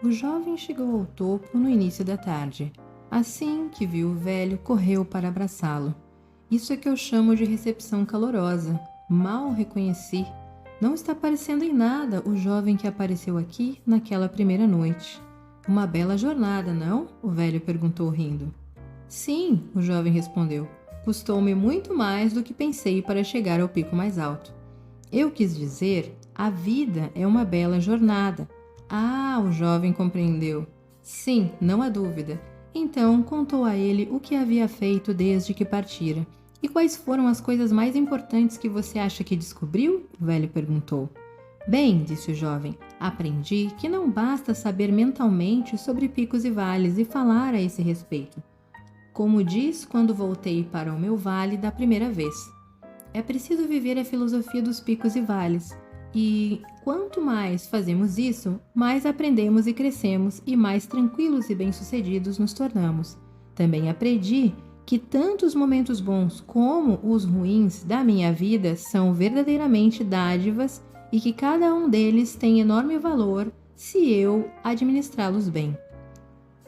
O jovem chegou ao topo no início da tarde. Assim que viu o velho, correu para abraçá-lo. Isso é que eu chamo de recepção calorosa. Mal o reconheci. Não está parecendo em nada o jovem que apareceu aqui naquela primeira noite. Uma bela jornada, não? O velho perguntou rindo. Sim, o jovem respondeu. Custou-me muito mais do que pensei para chegar ao pico mais alto. Eu quis dizer, a vida é uma bela jornada. Ah, o jovem compreendeu. Sim, não há dúvida. Então contou a ele o que havia feito desde que partira. E quais foram as coisas mais importantes que você acha que descobriu? O velho perguntou. Bem, disse o jovem, aprendi que não basta saber mentalmente sobre picos e vales e falar a esse respeito. Como diz quando voltei para o meu vale da primeira vez. É preciso viver a filosofia dos picos e vales. E quanto mais fazemos isso, mais aprendemos e crescemos e mais tranquilos e bem-sucedidos nos tornamos. Também aprendi que tanto os momentos bons como os ruins da minha vida são verdadeiramente dádivas e que cada um deles tem enorme valor se eu administrá-los bem.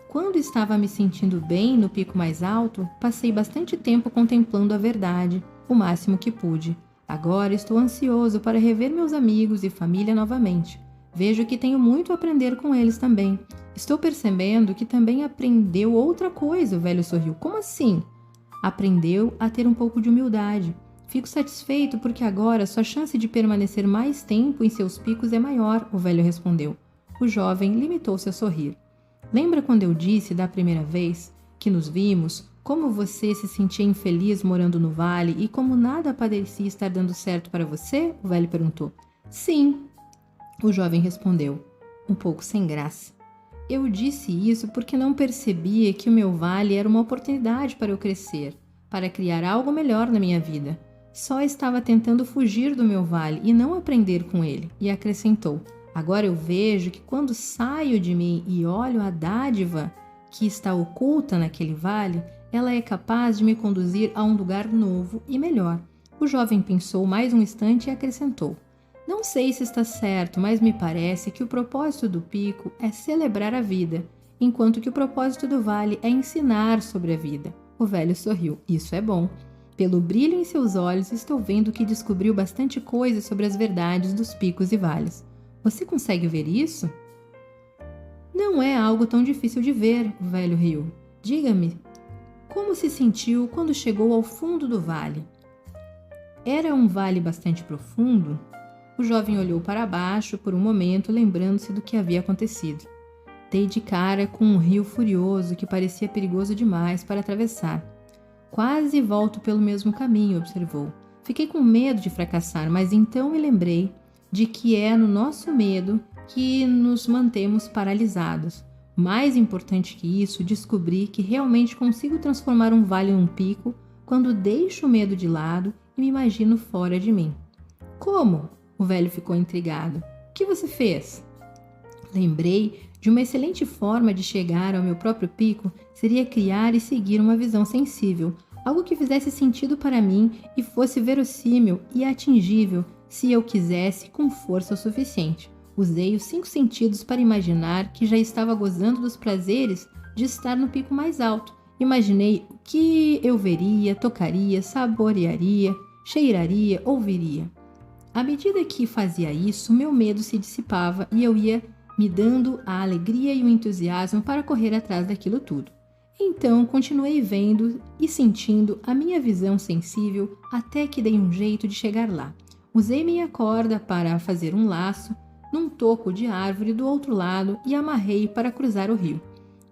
Quando estava me sentindo bem no pico mais alto, passei bastante tempo contemplando a verdade, o máximo que pude. Agora estou ansioso para rever meus amigos e família novamente. Vejo que tenho muito a aprender com eles também. Estou percebendo que também aprendeu outra coisa, o velho sorriu. Como assim? Aprendeu a ter um pouco de humildade. Fico satisfeito porque agora sua chance de permanecer mais tempo em seus picos é maior, o velho respondeu. O jovem limitou-se a sorrir. Lembra quando eu disse da primeira vez que nos vimos, como você se sentia infeliz morando no vale e como nada parecia estar dando certo para você? O velho perguntou. Sim, o jovem respondeu, um pouco sem graça. Eu disse isso porque não percebia que o meu vale era uma oportunidade para eu crescer, para criar algo melhor na minha vida. Só estava tentando fugir do meu vale e não aprender com ele, e acrescentou. Agora eu vejo que quando saio de mim e olho a dádiva que está oculta naquele vale, ela é capaz de me conduzir a um lugar novo e melhor. O jovem pensou mais um instante e acrescentou. Não sei se está certo, mas me parece que o propósito do pico é celebrar a vida, enquanto que o propósito do vale é ensinar sobre a vida. O velho sorriu. Isso é bom. Pelo brilho em seus olhos, estou vendo que descobriu bastante coisa sobre as verdades dos picos e vales. Você consegue ver isso? Não é algo tão difícil de ver, o velho riu. Diga-me, como se sentiu quando chegou ao fundo do vale? Era um vale bastante profundo? O jovem olhou para baixo por um momento, lembrando-se do que havia acontecido. Dei de cara com um rio furioso que parecia perigoso demais para atravessar. Quase volto pelo mesmo caminho, observou. Fiquei com medo de fracassar, mas então me lembrei de que é no nosso medo que nos mantemos paralisados. Mais importante que isso, descobri que realmente consigo transformar um vale num pico quando deixo o medo de lado e me imagino fora de mim. Como? O velho ficou intrigado. O que você fez? Lembrei de uma excelente forma de chegar ao meu próprio pico seria criar e seguir uma visão sensível, algo que fizesse sentido para mim e fosse verossímil e atingível se eu quisesse com força o suficiente. Usei os 5 sentidos para imaginar que já estava gozando dos prazeres de estar no pico mais alto. Imaginei o que eu veria, tocaria, saborearia, cheiraria, ouviria. À medida que fazia isso, meu medo se dissipava e eu ia me dando a alegria e o entusiasmo para correr atrás daquilo tudo. Então, continuei vendo e sentindo a minha visão sensível até que dei um jeito de chegar lá. Usei minha corda para fazer um laço num toco de árvore do outro lado e amarrei para cruzar o rio.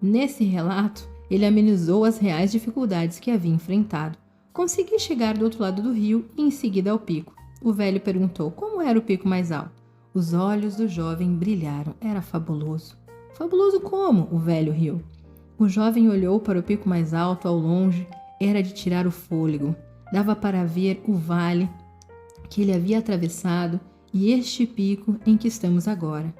Nesse relato, ele amenizou as reais dificuldades que havia enfrentado. Consegui chegar do outro lado do rio e em seguida ao pico. O velho perguntou como era o pico mais alto. Os olhos do jovem brilharam. Era fabuloso. Fabuloso como? O velho riu. O jovem olhou para o pico mais alto ao longe. Era de tirar o fôlego. Dava para ver o vale que ele havia atravessado e este pico em que estamos agora.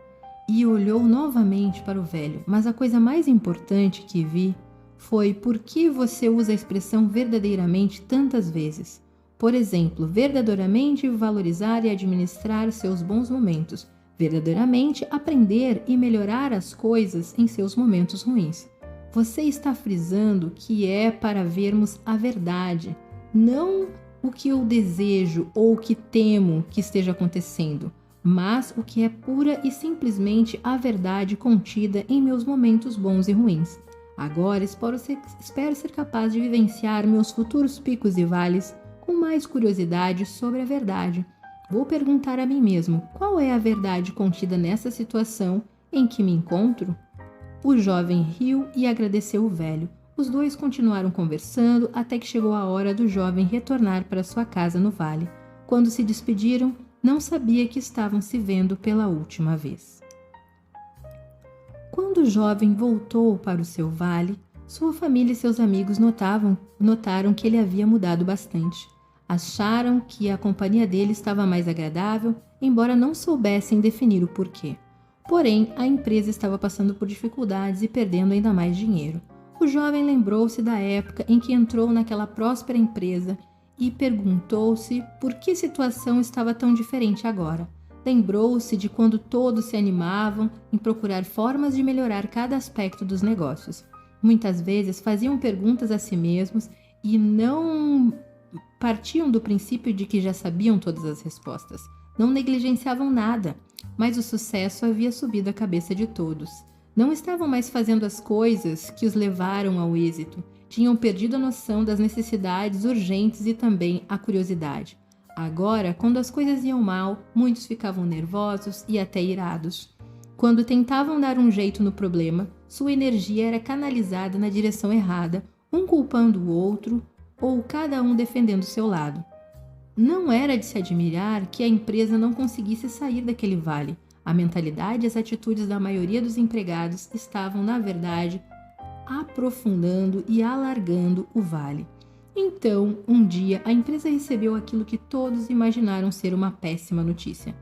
E olhou novamente para o velho. Mas a coisa mais importante que vi foi por que você usa a expressão verdadeiramente tantas vezes. Por exemplo, verdadeiramente valorizar e administrar seus bons momentos. verdadeiramente aprender e melhorar as coisas em seus momentos ruins. Você está frisando que é para vermos a verdade, não o que eu desejo ou o que temo que esteja acontecendo, mas o que é pura e simplesmente a verdade contida em meus momentos bons e ruins. Agora espero ser capaz de vivenciar meus futuros picos e vales com mais curiosidade sobre a verdade. Vou perguntar a mim mesmo, qual é a verdade contida nessa situação em que me encontro? O jovem riu e agradeceu o velho. Os dois continuaram conversando até que chegou a hora do jovem retornar para sua casa no vale. Quando se despediram, não sabia que estavam se vendo pela última vez. Quando o jovem voltou para o seu vale, sua família e seus amigos notaram que ele havia mudado bastante. Acharam que a companhia dele estava mais agradável, embora não soubessem definir o porquê. Porém, a empresa estava passando por dificuldades e perdendo ainda mais dinheiro. O jovem lembrou-se da época em que entrou naquela próspera empresa e perguntou-se por que a situação estava tão diferente agora. Lembrou-se de quando todos se animavam em procurar formas de melhorar cada aspecto dos negócios. Muitas vezes faziam perguntas a si mesmos e não partiam do princípio de que já sabiam todas as respostas. Não negligenciavam nada, mas o sucesso havia subido a cabeça de todos. Não estavam mais fazendo as coisas que os levaram ao êxito. Tinham perdido a noção das necessidades urgentes e também a curiosidade. Agora, quando as coisas iam mal, muitos ficavam nervosos e até irados. Quando tentavam dar um jeito no problema, sua energia era canalizada na direção errada, um culpando o outro ou cada um defendendo seu lado. Não era de se admirar que a empresa não conseguisse sair daquele vale. A mentalidade e as atitudes da maioria dos empregados estavam, na verdade, aprofundando e alargando o vale. Então, um dia, a empresa recebeu aquilo que todos imaginaram ser uma péssima notícia.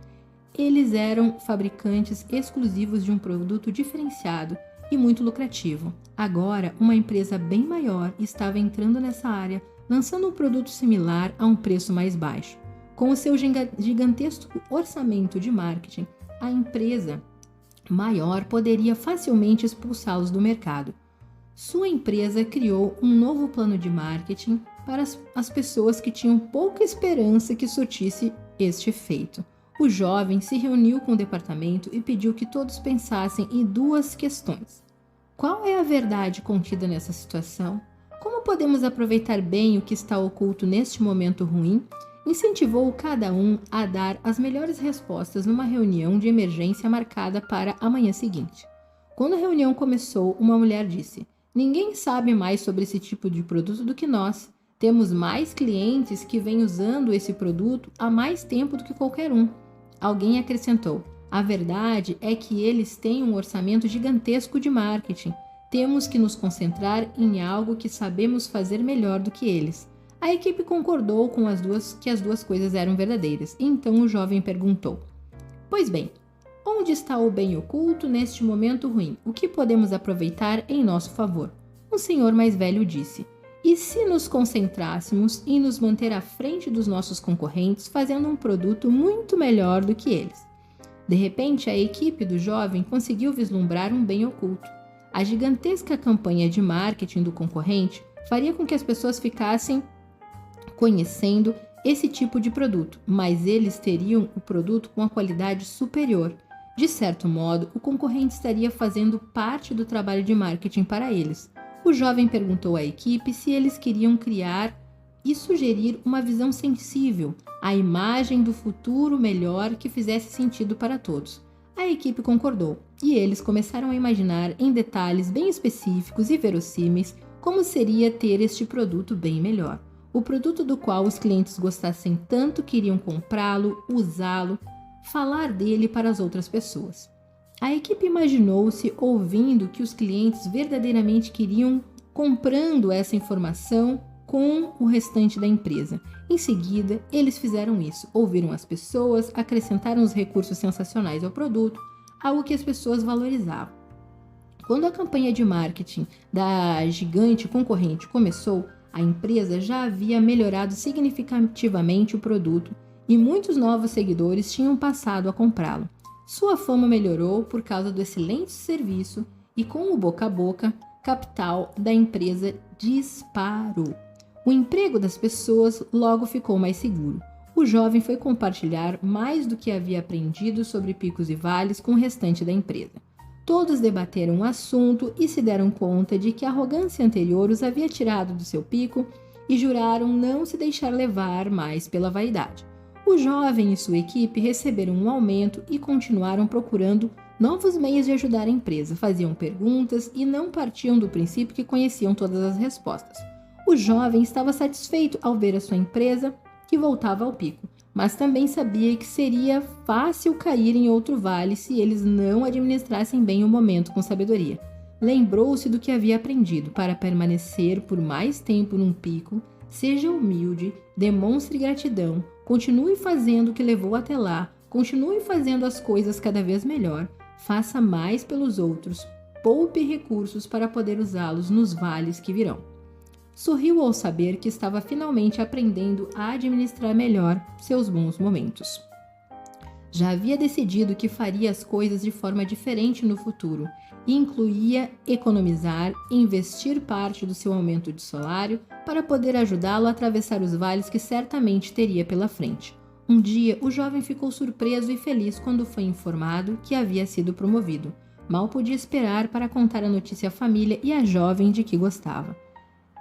Eles eram fabricantes exclusivos de um produto diferenciado e muito lucrativo. Agora, uma empresa bem maior estava entrando nessa área, lançando um produto similar a um preço mais baixo. Com o seu gigantesco orçamento de marketing, a empresa maior poderia facilmente expulsá-los do mercado. Sua empresa criou um novo plano de marketing para as pessoas que tinham pouca esperança que surtisse este efeito. O jovem se reuniu com o departamento e pediu que todos pensassem em duas questões. Qual é a verdade contida nessa situação? Como podemos aproveitar bem o que está oculto neste momento ruim? Incentivou cada um a dar as melhores respostas numa reunião de emergência marcada para a manhã seguinte. Quando a reunião começou, uma mulher disse: "Ninguém sabe mais sobre esse tipo de produto do que nós. Temos mais clientes que vêm usando esse produto há mais tempo do que qualquer um." Alguém acrescentou: "A verdade é que eles têm um orçamento gigantesco de marketing. Temos que nos concentrar em algo que sabemos fazer melhor do que eles." A equipe concordou com que as duas coisas eram verdadeiras. Então o jovem perguntou: "Pois bem, onde está o bem oculto neste momento ruim? O que podemos aproveitar em nosso favor?" Um senhor mais velho disse: "E se nos concentrássemos em nos manter à frente dos nossos concorrentes, fazendo um produto muito melhor do que eles?" De repente, a equipe do jovem conseguiu vislumbrar um bem oculto. A gigantesca campanha de marketing do concorrente faria com que as pessoas ficassem conhecendo esse tipo de produto, mas eles teriam o produto com a qualidade superior. De certo modo, o concorrente estaria fazendo parte do trabalho de marketing para eles. O jovem perguntou à equipe se eles queriam criar e sugerir uma visão sensível, a imagem do futuro melhor que fizesse sentido para todos. A equipe concordou, e eles começaram a imaginar em detalhes bem específicos e verossímeis como seria ter este produto bem melhor. O produto do qual os clientes gostassem tanto que iriam comprá-lo, usá-lo, falar dele para as outras pessoas. A equipe imaginou-se ouvindo que os clientes verdadeiramente queriam, comprando essa informação com o restante da empresa. Em seguida, eles fizeram isso, ouviram as pessoas, acrescentaram os recursos sensacionais ao produto, algo que as pessoas valorizavam. Quando a campanha de marketing da gigante concorrente começou, a empresa já havia melhorado significativamente o produto e muitos novos seguidores tinham passado a comprá-lo. Sua fama melhorou por causa do excelente serviço e, com o boca a boca, capital da empresa disparou. O emprego das pessoas logo ficou mais seguro. O jovem foi compartilhar mais do que havia aprendido sobre picos e vales com o restante da empresa. Todos debateram o assunto e se deram conta de que a arrogância anterior os havia tirado do seu pico e juraram não se deixar levar mais pela vaidade. O jovem e sua equipe receberam um aumento e continuaram procurando novos meios de ajudar a empresa, faziam perguntas e não partiam do princípio que conheciam todas as respostas. O jovem estava satisfeito ao ver a sua empresa que voltava ao pico, mas também sabia que seria fácil cair em outro vale se eles não administrassem bem o momento com sabedoria. Lembrou-se do que havia aprendido para permanecer por mais tempo num pico. Seja humilde, demonstre gratidão, continue fazendo o que levou até lá, continue fazendo as coisas cada vez melhor, faça mais pelos outros, poupe recursos para poder usá-los nos vales que virão. Sorriu ao saber que estava finalmente aprendendo a administrar melhor seus bons momentos. Já havia decidido que faria as coisas de forma diferente no futuro e incluía economizar e investir parte do seu aumento de salário para poder ajudá-lo a atravessar os vales que certamente teria pela frente. Um dia, o jovem ficou surpreso e feliz quando foi informado que havia sido promovido. Mal podia esperar para contar a notícia à família e à jovem de que gostava.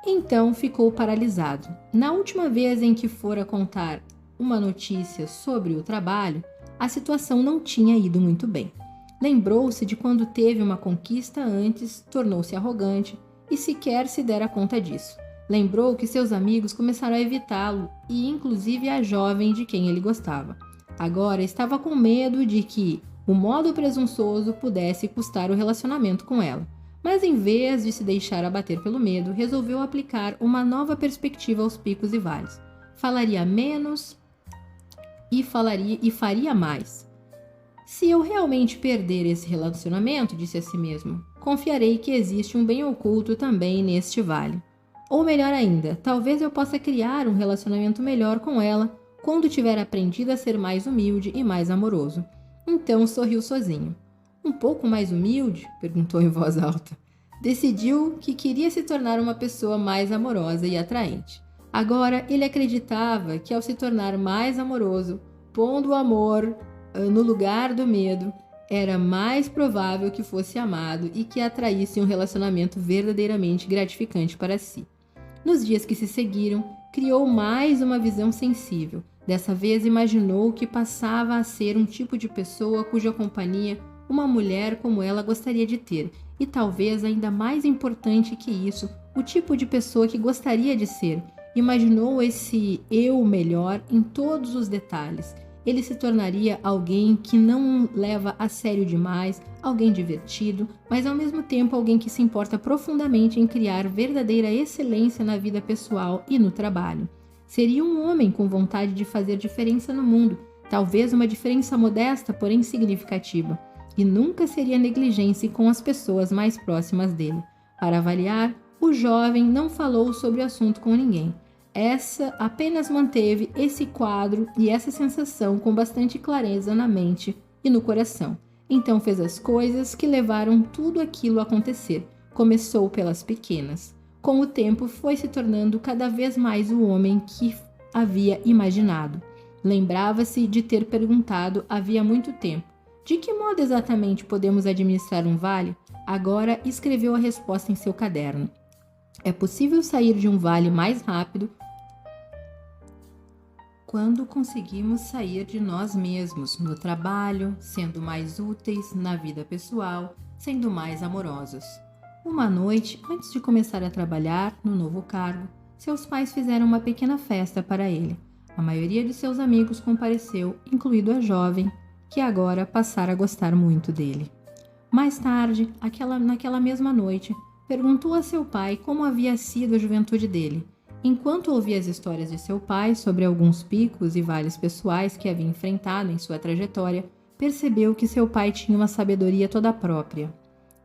Então ficou paralisado. Na última vez em que fora contar uma notícia sobre o trabalho, a situação não tinha ido muito bem. Lembrou-se de quando teve uma conquista antes, tornou-se arrogante e sequer se dera conta disso. Lembrou que seus amigos começaram a evitá-lo e inclusive a jovem de quem ele gostava. Agora estava com medo de que o modo presunçoso pudesse custar o relacionamento com ela. Mas em vez de se deixar abater pelo medo, resolveu aplicar uma nova perspectiva aos picos e vales. Falaria menos e faria mais. Se eu realmente perder esse relacionamento, disse a si mesmo, confiarei que existe um bem oculto também neste vale. Ou melhor ainda, talvez eu possa criar um relacionamento melhor com ela quando tiver aprendido a ser mais humilde e mais amoroso. Então sorriu sozinho. Um pouco mais humilde? Perguntou em voz alta. Decidiu que queria se tornar uma pessoa mais amorosa e atraente. Agora ele acreditava que ao se tornar mais amoroso, pondo o amor no lugar do medo, era mais provável que fosse amado e que atraísse um relacionamento verdadeiramente gratificante para si. Nos dias que se seguiram, criou mais uma visão sensível. Dessa vez imaginou que passava a ser um tipo de pessoa cuja companhia uma mulher como ela gostaria de ter, e talvez ainda mais importante que isso, o tipo de pessoa que gostaria de ser. Imaginou esse eu melhor em todos os detalhes. Ele se tornaria alguém que não leva a sério demais, alguém divertido, mas ao mesmo tempo alguém que se importa profundamente em criar verdadeira excelência na vida pessoal e no trabalho. Seria um homem com vontade de fazer diferença no mundo, talvez uma diferença modesta, porém significativa. E nunca seria negligente com as pessoas mais próximas dele. Para avaliar, o jovem não falou sobre o assunto com ninguém. Essa apenas manteve esse quadro e essa sensação com bastante clareza na mente e no coração. Então fez as coisas que levaram tudo aquilo a acontecer. Começou pelas pequenas. Com o tempo foi se tornando cada vez mais o homem que havia imaginado. Lembrava-se de ter perguntado havia muito tempo: de que modo exatamente podemos administrar um vale? Agora escreveu a resposta em seu caderno. É possível sair de um vale mais rápido quando conseguimos sair de nós mesmos no trabalho, sendo mais úteis na vida pessoal, sendo mais amorosos. Uma noite, antes de começar a trabalhar no novo cargo, seus pais fizeram uma pequena festa para ele. A maioria de seus amigos compareceu, incluindo a jovem, que agora passara a gostar muito dele. Mais tarde, naquela mesma noite, perguntou a seu pai como havia sido a juventude dele. Enquanto ouvia as histórias de seu pai sobre alguns picos e vales pessoais que havia enfrentado em sua trajetória, percebeu que seu pai tinha uma sabedoria toda própria.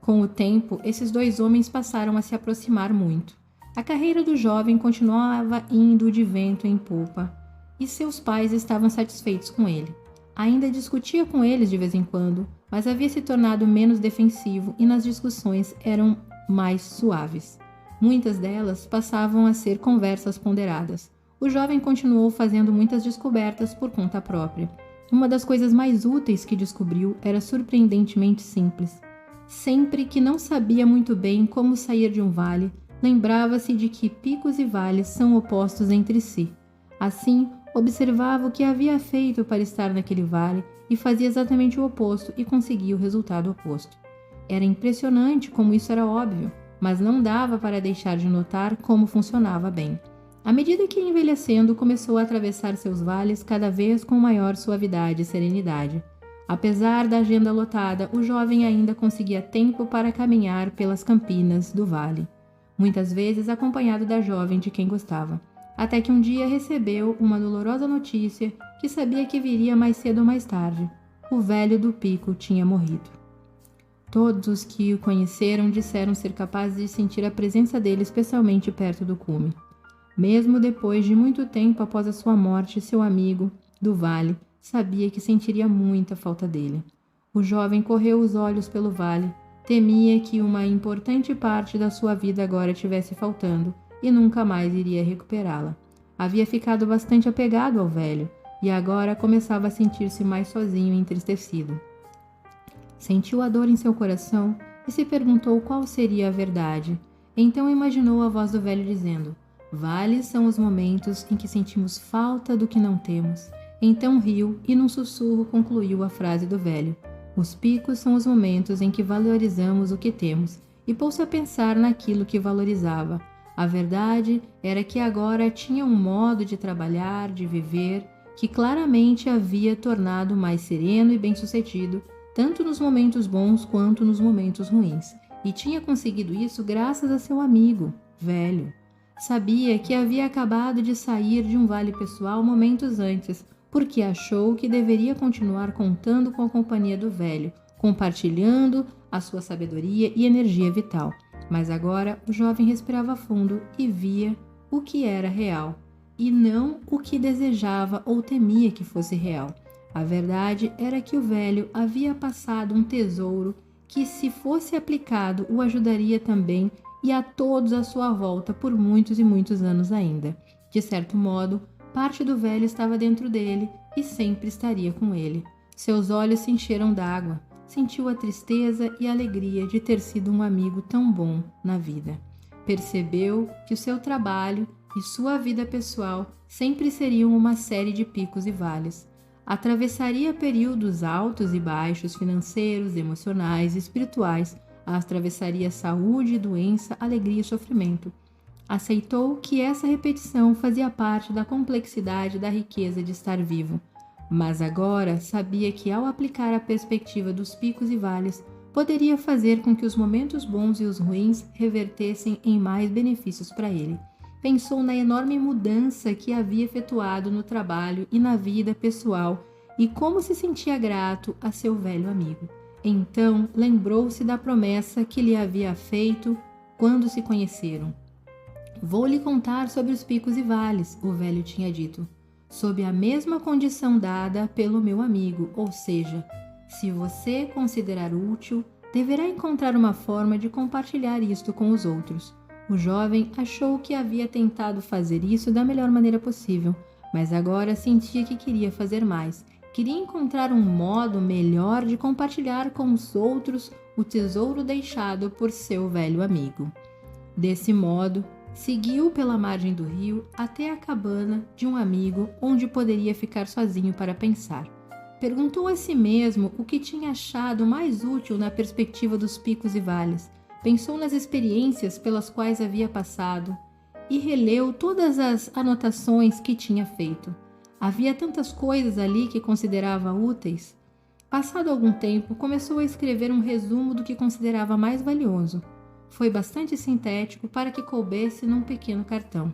Com o tempo, esses dois homens passaram a se aproximar muito. A carreira do jovem continuava indo de vento em popa, e seus pais estavam satisfeitos com ele. Ainda discutia com eles de vez em quando, mas havia se tornado menos defensivo e nas discussões eram mais suaves. Muitas delas passavam a ser conversas ponderadas. O jovem continuou fazendo muitas descobertas por conta própria. Uma das coisas mais úteis que descobriu era surpreendentemente simples. Sempre que não sabia muito bem como sair de um vale, lembrava-se de que picos e vales são opostos entre si. Assim, observava o que havia feito para estar naquele vale e fazia exatamente o oposto e conseguia o resultado oposto. Era impressionante como isso era óbvio, mas não dava para deixar de notar como funcionava bem. À medida que ia envelhecendo, começou a atravessar seus vales cada vez com maior suavidade e serenidade. Apesar da agenda lotada, o jovem ainda conseguia tempo para caminhar pelas campinas do vale, muitas vezes acompanhado da jovem de quem gostava, até que um dia recebeu uma dolorosa notícia que sabia que viria mais cedo ou mais tarde. O velho do pico tinha morrido. Todos os que o conheceram disseram ser capazes de sentir a presença dele, especialmente perto do cume. Mesmo depois de muito tempo após a sua morte, seu amigo do vale sabia que sentiria muita falta dele. O jovem correu os olhos pelo vale, temia que uma importante parte da sua vida agora estivesse faltando e nunca mais iria recuperá-la. Havia ficado bastante apegado ao velho e agora começava a sentir-se mais sozinho e entristecido. Sentiu a dor em seu coração e se perguntou qual seria a verdade. Então imaginou a voz do velho dizendo: "Vales são os momentos em que sentimos falta do que não temos." Então riu e num sussurro concluiu a frase do velho: "Os picos são os momentos em que valorizamos o que temos." E pôs-se a pensar naquilo que valorizava. A verdade era que agora tinha um modo de trabalhar, de viver, que claramente havia tornado mais sereno e bem-sucedido, tanto nos momentos bons quanto nos momentos ruins. E tinha conseguido isso graças a seu amigo, velho. Sabia que havia acabado de sair de um vale pessoal momentos antes, porque achou que deveria continuar contando com a companhia do velho, compartilhando a sua sabedoria e energia vital. Mas agora o jovem respirava fundo e via o que era real, e não o que desejava ou temia que fosse real. A verdade era que o velho havia passado um tesouro que, se fosse aplicado, o ajudaria também e a todos à sua volta por muitos e muitos anos ainda. De certo modo, parte do velho estava dentro dele e sempre estaria com ele. Seus olhos se encheram d'água. Sentiu a tristeza e a alegria de ter sido um amigo tão bom na vida. Percebeu que o seu trabalho e sua vida pessoal sempre seriam uma série de picos e vales. Atravessaria períodos altos e baixos, financeiros, emocionais e espirituais. Atravessaria saúde, doença, alegria e sofrimento. Aceitou que essa repetição fazia parte da complexidade da riqueza de estar vivo. Mas agora sabia que, ao aplicar a perspectiva dos picos e vales, poderia fazer com que os momentos bons e os ruins revertessem em mais benefícios para ele. Pensou na enorme mudança que havia efetuado no trabalho e na vida pessoal e como se sentia grato a seu velho amigo. Então lembrou-se da promessa que lhe havia feito quando se conheceram. "Vou lhe contar sobre os picos e vales", o velho tinha dito, "sob a mesma condição dada pelo meu amigo, ou seja, se você considerar útil, deverá encontrar uma forma de compartilhar isto com os outros." O jovem achou que havia tentado fazer isso da melhor maneira possível, mas agora sentia que queria fazer mais. Queria encontrar um modo melhor de compartilhar com os outros o tesouro deixado por seu velho amigo. Desse modo, seguiu pela margem do rio até a cabana de um amigo onde poderia ficar sozinho para pensar. Perguntou a si mesmo o que tinha achado mais útil na perspectiva dos picos e vales. Pensou nas experiências pelas quais havia passado e releu todas as anotações que tinha feito. Havia tantas coisas ali que considerava úteis. Passado algum tempo, começou a escrever um resumo do que considerava mais valioso. Foi bastante sintético para que coubesse num pequeno cartão.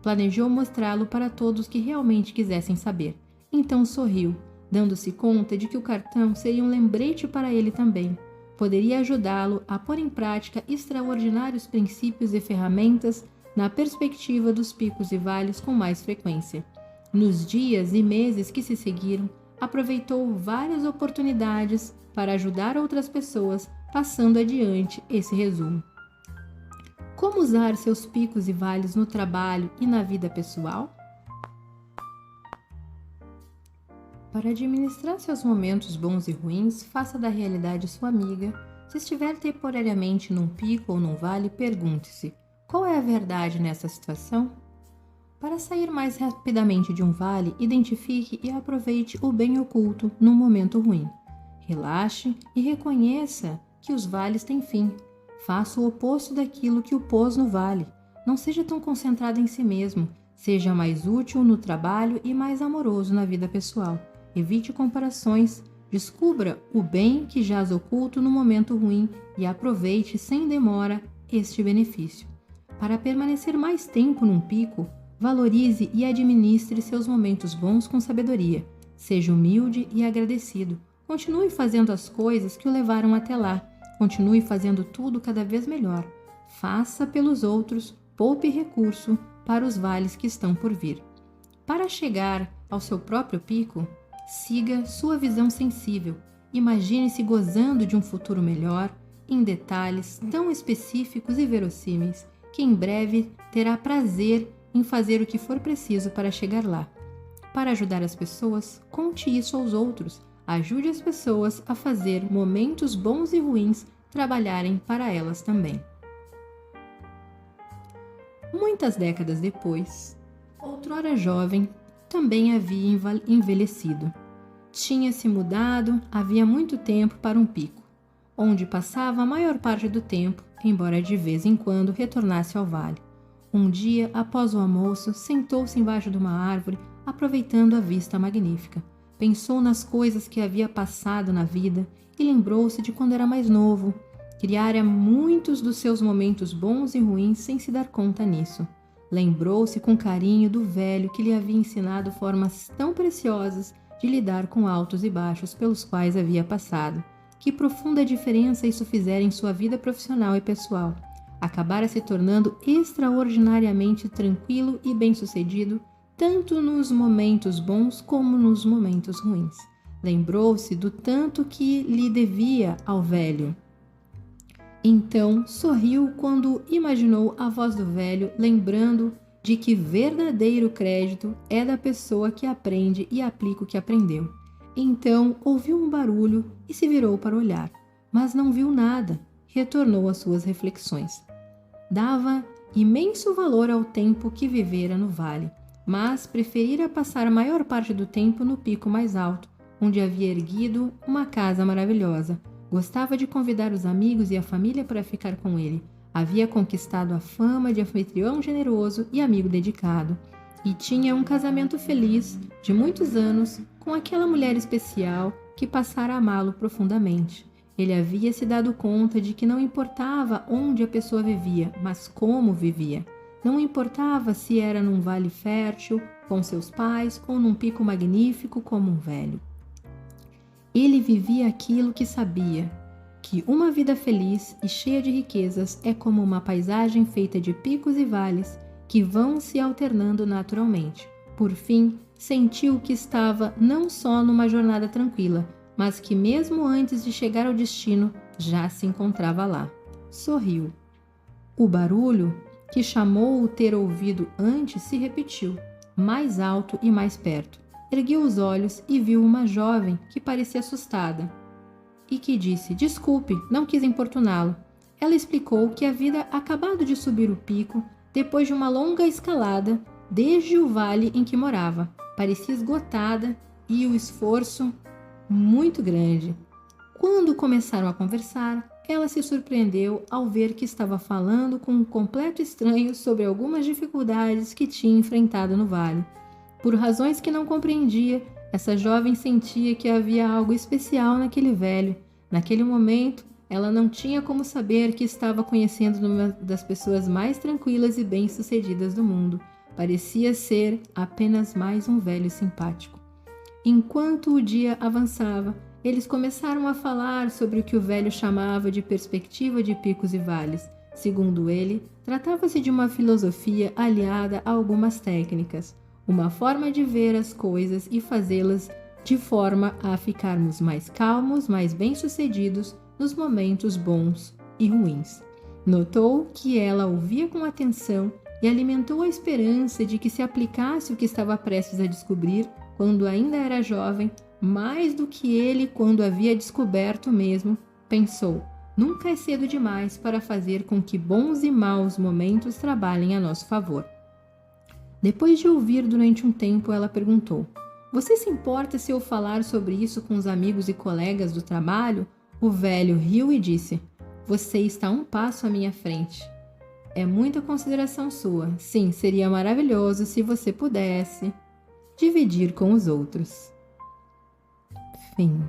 Planejou mostrá-lo para todos que realmente quisessem saber. Então sorriu, dando-se conta de que o cartão seria um lembrete para ele também. Poderia ajudá-lo a pôr em prática extraordinários princípios e ferramentas na perspectiva dos picos e vales com mais frequência. Nos dias e meses que se seguiram, aproveitou várias oportunidades para ajudar outras pessoas, passando adiante esse resumo. Como usar seus picos e vales no trabalho e na vida pessoal? Para administrar seus momentos bons e ruins, faça da realidade sua amiga. Se estiver temporariamente num pico ou num vale, pergunte-se: qual é a verdade nessa situação? Para sair mais rapidamente de um vale, identifique e aproveite o bem oculto num momento ruim. Relaxe e reconheça que os vales têm fim. Faça o oposto daquilo que o pôs no vale. Não seja tão concentrado em si mesmo. Seja mais útil no trabalho e mais amoroso na vida pessoal. Evite comparações. Descubra o bem que jaz oculto no momento ruim e aproveite sem demora este benefício. Para permanecer mais tempo num pico, valorize e administre seus momentos bons com sabedoria. Seja humilde e agradecido. Continue fazendo as coisas que o levaram até lá. Continue fazendo tudo cada vez melhor. Faça pelos outros, poupe recurso para os vales que estão por vir. Para chegar ao seu próprio pico, siga sua visão sensível. Imagine-se gozando de um futuro melhor, em detalhes tão específicos e verossímeis, que em breve terá prazer em fazer o que for preciso para chegar lá. Para ajudar as pessoas, conte isso aos outros. Ajude as pessoas a fazer momentos bons e ruins trabalharem para elas também. Muitas décadas depois, outrora jovem, também havia envelhecido. Tinha se mudado havia muito tempo para um pico, onde passava a maior parte do tempo, embora de vez em quando retornasse ao vale. Um dia, após o almoço, sentou-se embaixo de uma árvore, aproveitando a vista magnífica. Pensou nas coisas que havia passado na vida e lembrou-se de quando era mais novo. Criara muitos dos seus momentos bons e ruins sem se dar conta nisso. Lembrou-se com carinho do velho que lhe havia ensinado formas tão preciosas de lidar com altos e baixos pelos quais havia passado. Que profunda diferença isso fizera em sua vida profissional e pessoal. Acabara se tornando extraordinariamente tranquilo e bem-sucedido, tanto nos momentos bons como nos momentos ruins. Lembrou-se do tanto que lhe devia ao velho. Então sorriu quando imaginou a voz do velho, lembrando de que verdadeiro crédito é da pessoa que aprende e aplica o que aprendeu. Então ouviu um barulho e se virou para olhar, mas não viu nada. Retornou às suas reflexões. Dava imenso valor ao tempo que vivera no vale, mas preferira passar a maior parte do tempo no pico mais alto, onde havia erguido uma casa maravilhosa. Gostava de convidar os amigos e a família para ficar com ele. Havia conquistado a fama de anfitrião generoso e amigo dedicado, e tinha um casamento feliz de muitos anos com aquela mulher especial que passara a amá-lo profundamente. Ele havia se dado conta de que não importava onde a pessoa vivia, mas como vivia. Não importava se era num vale fértil, com seus pais, ou num pico magnífico como um velho. Ele vivia aquilo que sabia, que uma vida feliz e cheia de riquezas é como uma paisagem feita de picos e vales que vão se alternando naturalmente. Por fim, sentiu que estava não só numa jornada tranquila, mas que mesmo antes de chegar ao destino, já se encontrava lá. Sorriu. O barulho, que chamou-o ter ouvido antes, se repetiu, mais alto e mais perto. Ergueu os olhos e viu uma jovem que parecia assustada e que disse: "Desculpe, não quis importuná-lo." Ela explicou que havia acabado de subir o pico depois de uma longa escalada desde o vale em que morava. Parecia esgotada e o esforço muito grande. Quando começaram a conversar, ela se surpreendeu ao ver que estava falando com um completo estranho sobre algumas dificuldades que tinha enfrentado no vale. Por razões que não compreendia, essa jovem sentia que havia algo especial naquele velho. Naquele momento, ela não tinha como saber que estava conhecendo uma das pessoas mais tranquilas e bem-sucedidas do mundo. Parecia ser apenas mais um velho simpático. Enquanto o dia avançava, eles começaram a falar sobre o que o velho chamava de perspectiva de picos e vales. Segundo ele, tratava-se de uma filosofia aliada a algumas técnicas, uma forma de ver as coisas e fazê-las de forma a ficarmos mais calmos, mais bem-sucedidos nos momentos bons e ruins. Notou que ela ouvia com atenção e alimentou a esperança de que se aplicasse o que estava prestes a descobrir quando ainda era jovem, mais do que ele quando havia descoberto mesmo, pensou: nunca é cedo demais para fazer com que bons e maus momentos trabalhem a nosso favor. Depois de ouvir durante um tempo, ela perguntou: você se importa se eu falar sobre isso com os amigos e colegas do trabalho? O velho riu e disse: você está um passo à minha frente. É muita consideração sua. Sim, seria maravilhoso se você pudesse dividir com os outros. Fim.